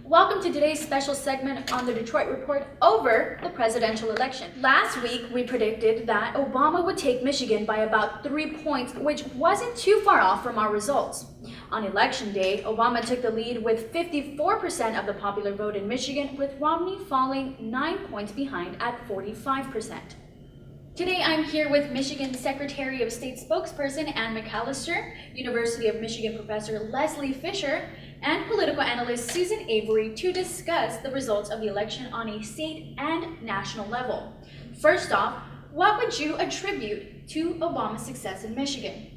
Welcome to today's special segment on the Detroit Report over the presidential election. Last week, we predicted that Obama would take Michigan by about 3 points, which wasn't too far off from our results. On Election Day, Obama took the lead with 54% of the popular vote in Michigan, with Romney falling 9 points behind at 45%. Today, I'm here with Michigan Secretary of State spokesperson Ann McAllister, University of Michigan professor Leslie Fisher, and political analyst Susan Avery to discuss the results of the election on a state and national level. First off, what would you attribute to Obama's success in Michigan?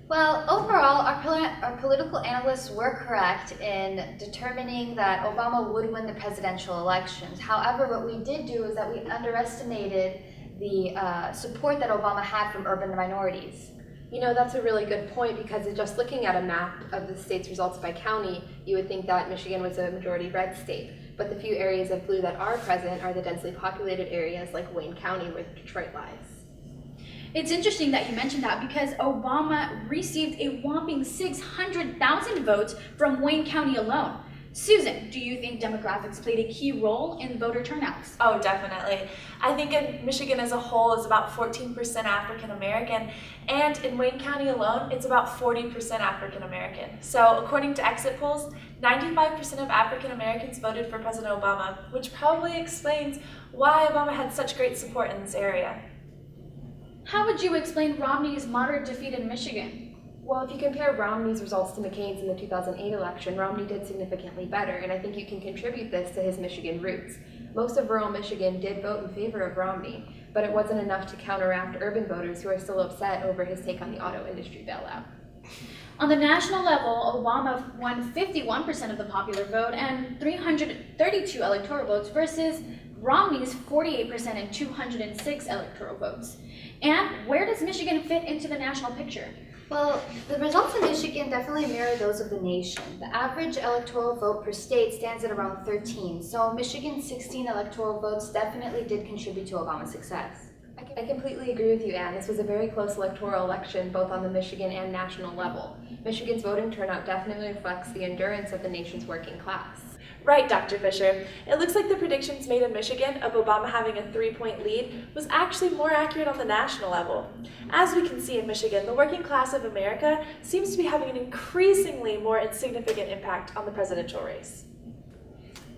Well, overall, our political analysts were correct in determining that Obama would win the presidential elections. However, what we did do is that we underestimated the support that Obama had from urban minorities. You know, that's a really good point, because just looking at a map of the state's results by county, you would think that Michigan was a majority red state. But the few areas of blue that are present are the densely populated areas like Wayne County, where Detroit lies. It's interesting that you mentioned that, because Obama received a whopping 600,000 votes from Wayne County alone. Susan, do you think demographics played a key role in voter turnouts? Oh, definitely. I think in Michigan as a whole is about 14% African American, and in Wayne County alone, it's about 40% African American. So according to exit polls, 95% of African Americans voted for President Obama, which probably explains why Obama had such great support in this area. How would you explain Romney's moderate defeat in Michigan? Well, if you compare Romney's results to McCain's in the 2008 election, Romney did significantly better, and I think you can contribute this to his Michigan roots. Most of rural Michigan did vote in favor of Romney, but it wasn't enough to counteract urban voters who are still upset over his take on the auto industry bailout. On the national level, Obama won 51% of the popular vote and 332 electoral votes versus Romney's 48% and 206 electoral votes. And where does Michigan fit into the national picture? Well, the results in Michigan definitely mirror those of the nation. The average electoral vote per state stands at around 13, so Michigan's 16 electoral votes definitely did contribute to Obama's success. I completely agree with you, Ann. This was a very close electoral election, both on the Michigan and national level. Michigan's voting turnout definitely reflects the endurance of the nation's working class. Right, Dr. Fisher. It looks like the predictions made in Michigan of Obama having a 3-point lead was actually more accurate on the national level. As we can see in Michigan, the working class of America seems to be having an increasingly more insignificant impact on the presidential race.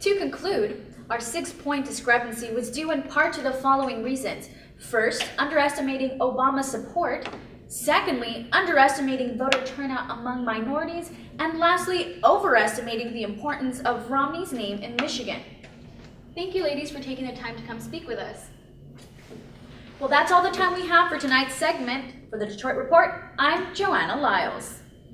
To conclude, our 6-point discrepancy was due in part to the following reasons. First, underestimating Obama's support. Secondly, underestimating voter turnout among minorities. And lastly, overestimating the importance of Romney's name in Michigan. Thank you, ladies, for taking the time to come speak with us. Well, that's all the time we have for tonight's segment. For the Detroit Report, I'm Joanna Lyles.